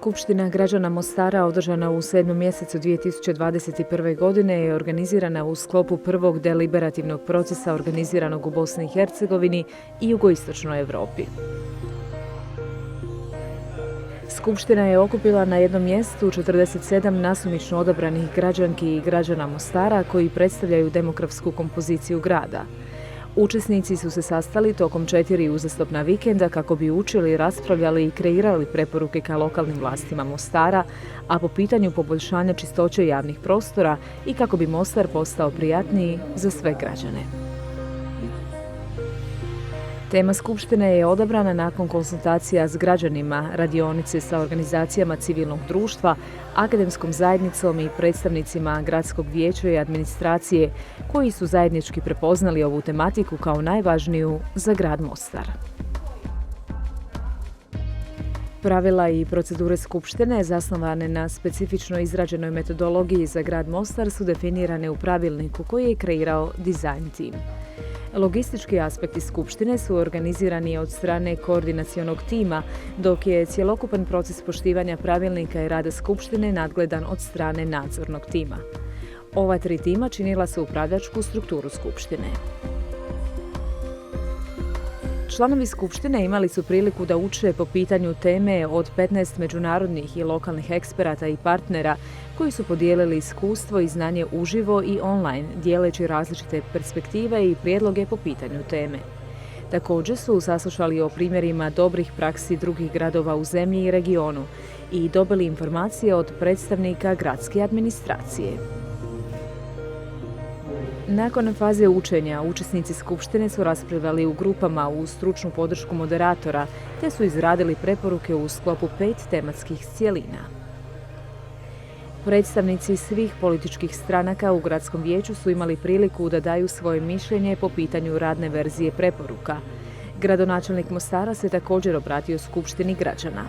Skupština građana Mostara održana u 7. mjesecu 2021. godine je organizirana u sklopu prvog deliberativnog procesa organiziranog u Bosni i Hercegovini i jugoistočnoj Europi. Skupština je okupila na jednom mjestu 47 nasumično odabranih građanki i građana Mostara koji predstavljaju demografsku kompoziciju grada. Učesnici su se sastali tokom 4 uzastopna vikenda kako bi učili, raspravljali i kreirali preporuke ka lokalnim vlastima Mostara, a po pitanju poboljšanja čistoće javnih prostora i kako bi Mostar postao prijatniji za sve građane. Tema Skupštine je odabrana nakon konsultacija s građanima, radionice sa organizacijama civilnog društva, akademskom zajednicom i predstavnicima gradskog vijeća i administracije koji su zajednički prepoznali ovu tematiku kao najvažniju za grad Mostar. Pravila i procedure Skupštine zasnovane na specifično izrađenoj metodologiji za grad Mostar su definirane u pravilniku koji je kreirao dizajn tim. Logistički aspekti Skupštine su organizirani od strane koordinacionog tima, dok je cjelokupan proces poštivanja pravilnika i rada Skupštine nadgledan od strane nadzornog tima. Ova 3 tima činila su upravljačku strukturu Skupštine. Članovi Skupštine imali su priliku da uče po pitanju teme od 15 međunarodnih i lokalnih eksperata i partnera koji su podijelili iskustvo i znanje uživo i online, dijeleći različite perspektive i prijedloge po pitanju teme. Također su saslušali o primjerima dobrih praksi drugih gradova u zemlji i regionu i dobili informacije od predstavnika gradske administracije. Nakon faze učenja, učesnici Skupštine su raspravljali u grupama uz stručnu podršku moderatora, te su izradili preporuke u sklopu 5 tematskih cjelina. Predstavnici svih političkih stranaka u gradskom vijeću su imali priliku da daju svoje mišljenje po pitanju radne verzije preporuka. Gradonačelnik Mostara se također obratio Skupštini građana.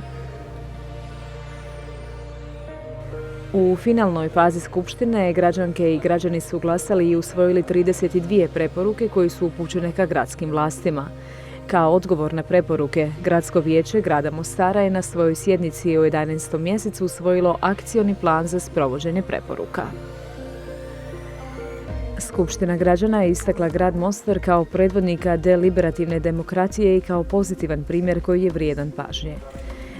U finalnoj fazi Skupštine građanke i građani su glasali i usvojili 32 preporuke koje su upućene ka gradskim vlastima. Kao odgovor na preporuke, Gradsko vijeće grada Mostara je na svojoj sjednici u 11. mjesecu usvojilo akcioni plan za sprovođenje preporuka. Skupština građana je istakla grad Mostar kao predvodnika deliberativne demokracije i kao pozitivan primjer koji je vrijedan pažnje.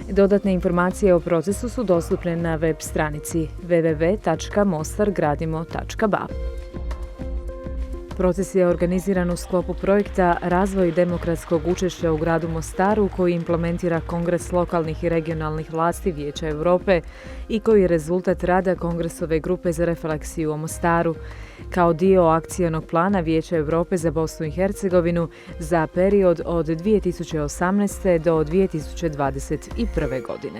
Dodatne informacije o procesu su dostupne na web stranici www.mostargradimo.ba. Proces je organiziran u sklopu projekta Razvoj demokratskog učešća u gradu Mostaru koji implementira Kongres lokalnih i regionalnih vlasti Vijeća Europe i koji je rezultat rada Kongresove grupe za refleksiju o Mostaru kao dio akcionog plana Vijeća Europe za Bosnu i Hercegovinu za period od 2018. do 2021. godine.